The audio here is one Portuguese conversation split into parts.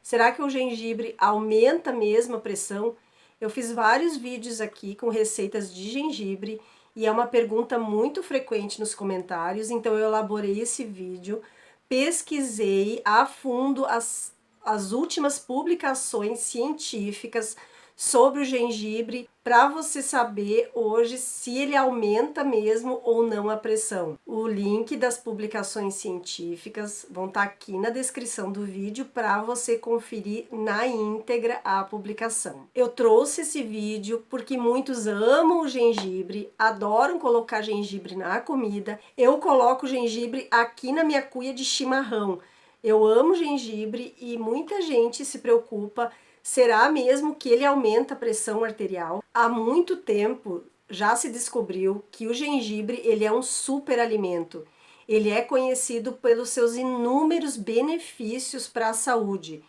Será que o gengibre aumenta mesmo a pressão? Eu fiz vários vídeos aqui com receitas de gengibre e é uma pergunta muito frequente nos comentários, então eu elaborei esse vídeo, pesquisei a fundo as últimas publicações científicas sobre o gengibre para você saber hoje se ele aumenta mesmo ou não a pressão. O link das publicações científicas vão estar aqui na descrição do vídeo para você conferir na íntegra a publicação. Eu trouxe esse vídeo porque muitos amam o gengibre, adoram colocar gengibre na comida. Eu coloco gengibre aqui na minha cuia de chimarrão. Eu amo gengibre e muita gente se preocupa. Será mesmo que ele aumenta a pressão arterial? Há muito tempo já se descobriu que o gengibre ele é um superalimento. Ele é conhecido pelos seus inúmeros benefícios para a saúde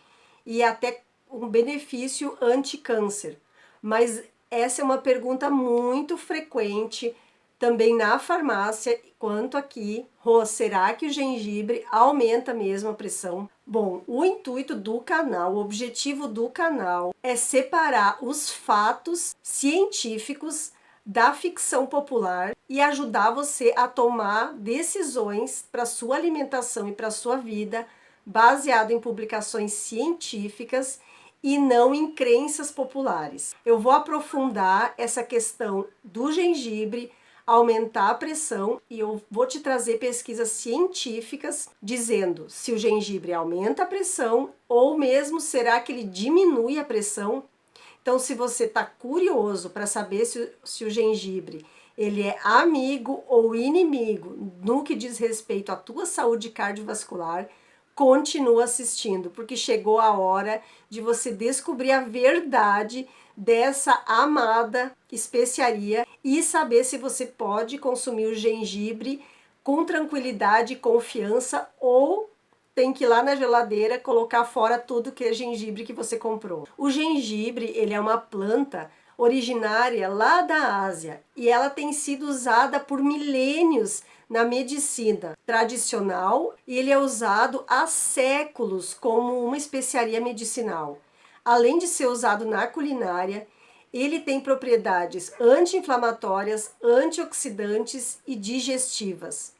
e até um benefício anti-câncer. Mas essa é uma pergunta muito frequente também na farmácia, quanto aqui. Rô, será que o gengibre aumenta mesmo a pressão? Bom, o intuito do canal, o objetivo do canal é separar os fatos científicos da ficção popular e ajudar você a tomar decisões para sua alimentação e para sua vida baseado em publicações científicas e não em crenças populares. Eu vou aprofundar essa questão do gengibre, aumentar a pressão, e eu vou te trazer pesquisas científicas dizendo se o gengibre aumenta a pressão ou mesmo será que ele diminui a pressão. Então, se você está curioso para saber se o gengibre ele é amigo ou inimigo no que diz respeito à tua saúde cardiovascular, continua assistindo, porque chegou a hora de você descobrir a verdade dessa amada especiaria e saber se você pode consumir o gengibre com tranquilidade e confiança ou tem que ir lá na geladeira colocar fora tudo que é gengibre que você comprou. O gengibre, ele é uma planta originária lá da Ásia e ela tem sido usada por milênios na medicina tradicional e ele é usado há séculos como uma especiaria medicinal. Além de ser usado na culinária, ele tem propriedades anti-inflamatórias, antioxidantes e digestivas.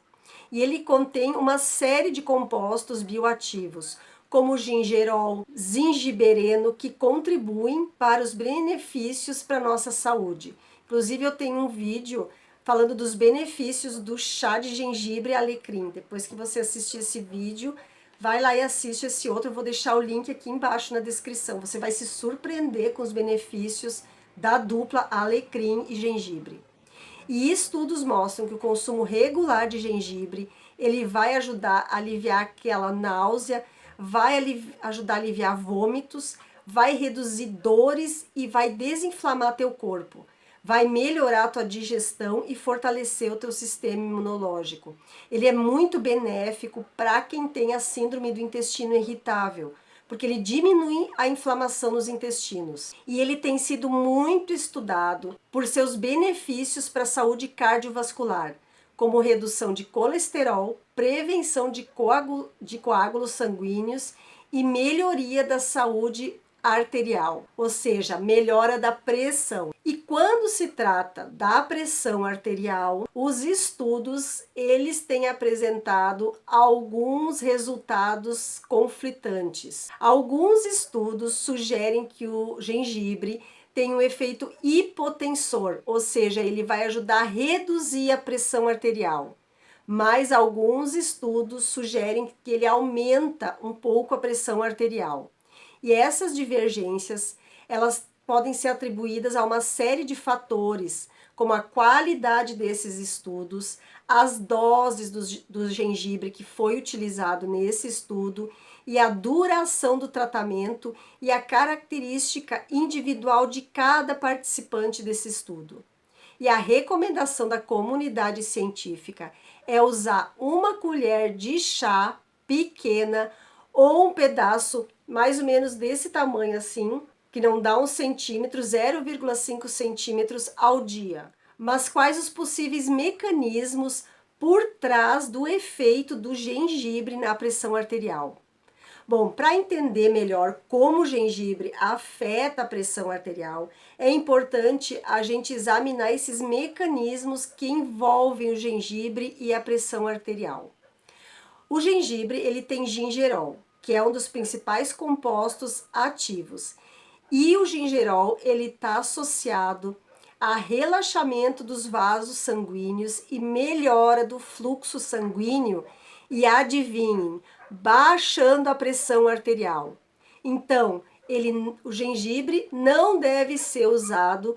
E ele contém uma série de compostos bioativos, como o gingerol, zingibereno, que contribuem para os benefícios para a nossa saúde. Inclusive, eu tenho um vídeo falando dos benefícios do chá de gengibre e alecrim. Depois que você assistir esse vídeo, vai lá e assiste esse outro. Eu vou deixar o link aqui embaixo na descrição. Você vai se surpreender com os benefícios da dupla alecrim e gengibre. E estudos mostram que o consumo regular de gengibre, ele vai ajudar a aliviar aquela náusea, vai ajudar a aliviar vômitos, vai reduzir dores e vai desinflamar teu corpo. Vai melhorar a tua digestão e fortalecer o teu sistema imunológico. Ele é muito benéfico para quem tem a síndrome do intestino irritável, porque ele diminui a inflamação nos intestinos. E ele tem sido muito estudado por seus benefícios para a saúde cardiovascular, como redução de colesterol, prevenção de coágulos sanguíneos e melhoria da saúde arterial, ou seja, melhora da pressão. E quando se trata da pressão arterial, os estudos eles têm apresentado alguns resultados conflitantes. Alguns estudos sugerem que o gengibre tem um efeito hipotensor, ou seja, ele vai ajudar a reduzir a pressão arterial. Mas alguns estudos sugerem que ele aumenta um pouco a pressão arterial. E essas divergências, elas podem ser atribuídas a uma série de fatores, como a qualidade desses estudos, as doses do gengibre que foi utilizado nesse estudo e a duração do tratamento e a característica individual de cada participante desse estudo. E a recomendação da comunidade científica é usar uma colher de chá pequena ou um pedaço mais ou menos desse tamanho assim, que não dá 1 centímetro, 0,5 centímetros ao dia. Mas quais os possíveis mecanismos por trás do efeito do gengibre na pressão arterial? Bom, para entender melhor como o gengibre afeta a pressão arterial, é importante a gente examinar esses mecanismos que envolvem o gengibre e a pressão arterial. O gengibre, ele tem gingerol, que é um dos principais compostos ativos. E o gingerol, ele está associado a relaxamento dos vasos sanguíneos e melhora do fluxo sanguíneo e, adivinhem, baixando a pressão arterial. Então, o gengibre não deve ser usado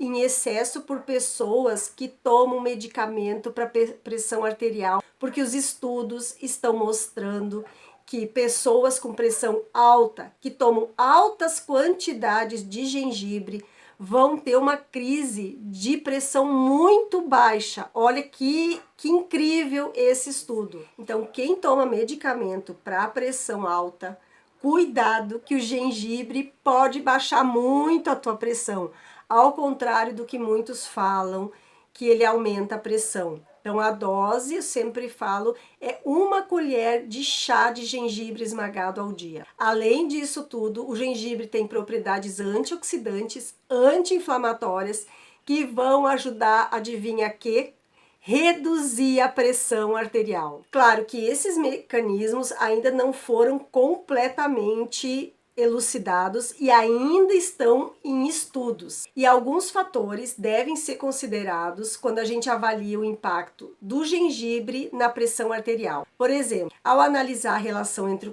em excesso por pessoas que tomam medicamento para pressão arterial, porque os estudos estão mostrando que pessoas com pressão alta, que tomam altas quantidades de gengibre, vão ter uma crise de pressão muito baixa. Olha que incrível esse estudo. Então, quem toma medicamento para pressão alta, cuidado que o gengibre pode baixar muito a tua pressão, ao contrário do que muitos falam, que ele aumenta a pressão. Então, a dose, eu sempre falo, é 1 colher de chá de gengibre esmagado ao dia. Além disso tudo, o gengibre tem propriedades antioxidantes, anti-inflamatórias, que vão ajudar, adivinha quê? Reduzir a pressão arterial. Claro que esses mecanismos ainda não foram completamente elucidados e ainda estão em estudos. E alguns fatores devem ser considerados quando a gente avalia o impacto do gengibre na pressão arterial. Por exemplo, ao analisar a relação entre o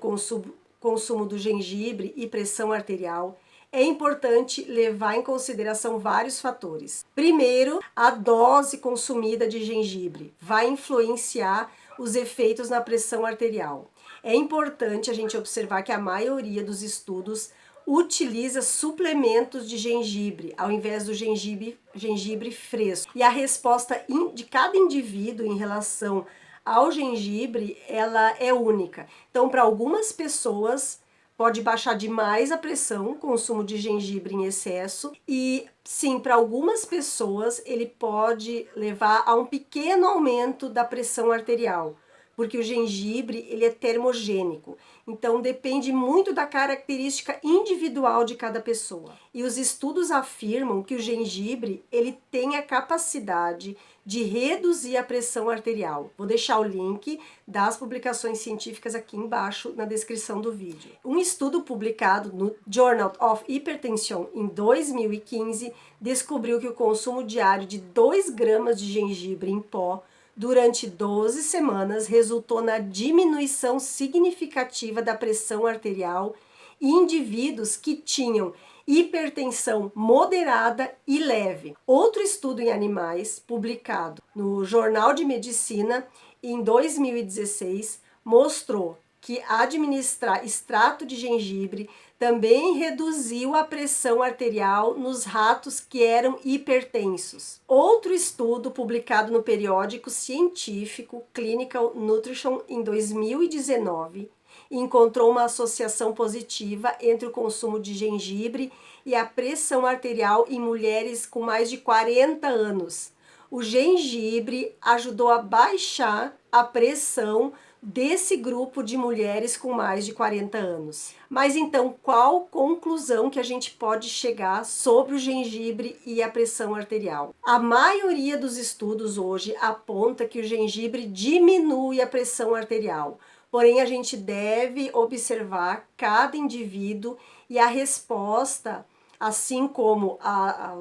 consumo do gengibre e pressão arterial, é importante levar em consideração vários fatores. Primeiro, a dose consumida de gengibre vai influenciar os efeitos na pressão arterial. É importante a gente observar que a maioria dos estudos utiliza suplementos de gengibre ao invés do gengibre fresco. E a resposta de cada indivíduo em relação ao gengibre, ela é única. Então, para algumas pessoas, pode baixar demais a pressão, consumo de gengibre em excesso, e sim, para algumas pessoas ele pode levar a um pequeno aumento da pressão arterial, porque o gengibre ele é termogênico, então depende muito da característica individual de cada pessoa. E os estudos afirmam que o gengibre ele tem a capacidade de reduzir a pressão arterial. Vou deixar o link das publicações científicas aqui embaixo na descrição do vídeo. Um estudo publicado no Journal of Hypertension em 2015 descobriu que o consumo diário de 2 gramas de gengibre em pó durante 12 semanas resultou na diminuição significativa da pressão arterial em indivíduos que tinham hipertensão moderada e leve. Outro estudo em animais, publicado no Jornal de Medicina em 2016, mostrou que administrar extrato de gengibre também reduziu a pressão arterial nos ratos que eram hipertensos. Outro estudo publicado no periódico científico Clinical Nutrition em 2019 encontrou uma associação positiva entre o consumo de gengibre e a pressão arterial em mulheres com mais de 40 anos. O gengibre ajudou a baixar a pressão desse grupo de mulheres com mais de 40 anos. Mas então, qual conclusão que a gente pode chegar sobre o gengibre e a pressão arterial? A maioria dos estudos hoje aponta que o gengibre diminui a pressão arterial. Porém, a gente deve observar cada indivíduo e a resposta, assim como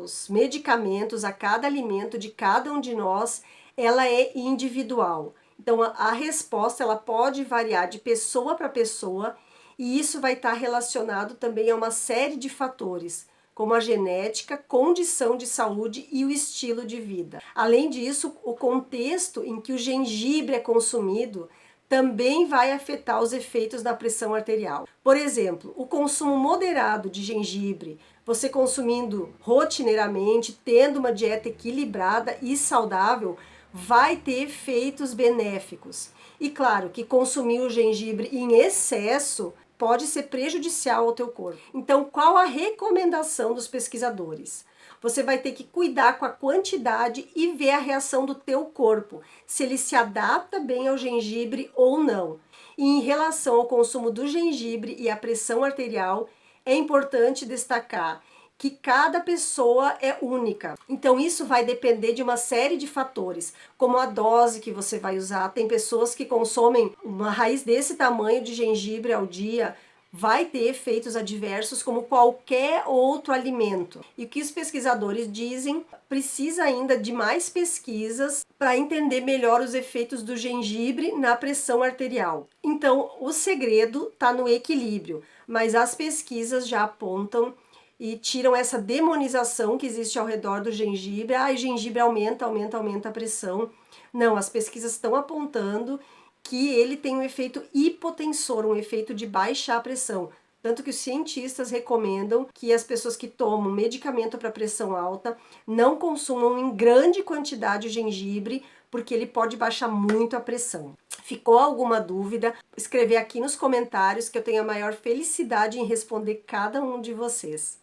os medicamentos, a cada alimento de cada um de nós, ela é individual. Então, a resposta ela pode variar de pessoa para pessoa e isso vai estar relacionado também a uma série de fatores, como a genética, condição de saúde e o estilo de vida. Além disso, o contexto em que o gengibre é consumido também vai afetar os efeitos da pressão arterial. Por exemplo, o consumo moderado de gengibre, você consumindo rotineiramente, tendo uma dieta equilibrada e saudável, vai ter efeitos benéficos. E claro que consumir o gengibre em excesso pode ser prejudicial ao teu corpo. Então, qual a recomendação dos pesquisadores? Você vai ter que cuidar com a quantidade e ver a reação do teu corpo, se ele se adapta bem ao gengibre ou não. E em relação ao consumo do gengibre e à pressão arterial, é importante destacar que cada pessoa é única. Então isso vai depender de uma série de fatores, como a dose que você vai usar. Tem pessoas que consomem uma raiz desse tamanho de gengibre ao dia, vai ter efeitos adversos como qualquer outro alimento. E o que os pesquisadores dizem, precisa ainda de mais pesquisas para entender melhor os efeitos do gengibre na pressão arterial. Então, o segredo está no equilíbrio, mas as pesquisas já apontam e tiram essa demonização que existe ao redor do gengibre. Ah, o gengibre aumenta a pressão. Não, as pesquisas estão apontando que ele tem um efeito hipotensor, um efeito de baixar a pressão. Tanto que os cientistas recomendam que as pessoas que tomam medicamento para pressão alta não consumam em grande quantidade o gengibre, porque ele pode baixar muito a pressão. Ficou alguma dúvida? Escrever aqui nos comentários que eu tenho a maior felicidade em responder cada um de vocês.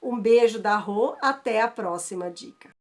Um beijo da Rô, até a próxima dica.